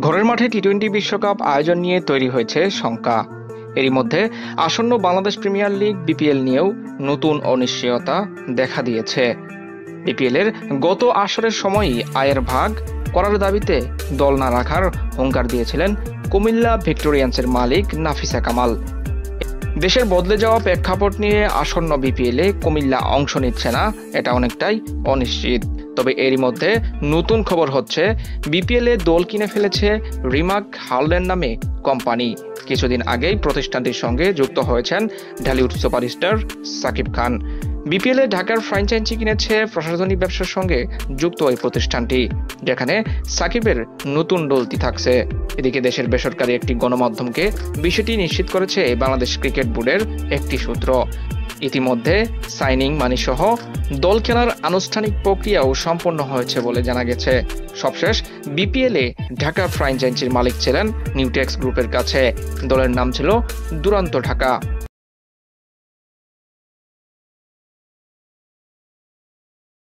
ঘরের মাঠে টি-20 বিশ্বকাপ আয়োজন নিয়ে তৈরি হয়েছে শঙ্কা। এরই মধ্যে আসন্ন বাংলাদেশ প্রিমিয়ার লিগ বিপিএল নিয়েও নতুন অনিশ্চয়তা দেখা দিয়েছে। বিপিএল এর গত আসরের সময়ই আয়ের ভাগ করার দাবিতে দল না রাখার হুঙ্কার দিয়েছিলেন কুমিল্লা ভিক্টোরিয়ান্সের মালিক নাফিসা কামাল। দেশের বদলে যাওয়া প্রেক্ষাপট নিয়ে আসন্ন বিপিএলে কুমিল্লা অংশ নিচ্ছে না, এটা অনেকটাই অনিশ্চিত। তবে এরই মধ্যে নতুন খবর হচ্ছে বিপিএল এ দল কিনে ফেলেছে রিমাক হার্ল্যান্ড নামে কোম্পানি। কিছুদিন আগেই প্রতিষ্ঠানটির সঙ্গে যুক্ত হয়েছেন ঢালিউড সুপারস্টার সাকিব খান। বিপিএল এ ঢাকার ফ্র্যাঞ্চাইজি কিনেছে প্রশাসনিক ব্যবসার সঙ্গে যুক্ত ওই প্রতিষ্ঠানটি, যেখানে সাকিবের নতুন দলটি থাকছে। এদিকে দেশের বেসরকারি একটি গণমাধ্যমকে বিষয়টি নিশ্চিত করেছে বাংলাদেশ ক্রিকেট বোর্ডের একটি সূত্র। ইতিমধ্যে সাইনিং মানি সহ দল কেনার আনুষ্ঠানিক প্রক্রিয়াও সম্পন্ন হয়েছে বলে জানা গেছে। সবশেষ বিপিএল এ ঢাকা ফ্র্যাঞ্চাইজির মালিক ছিলেন নিউটেক্স গ্রুপের কাছে। দলের নাম ছিল দুরান্ত ঢাকা।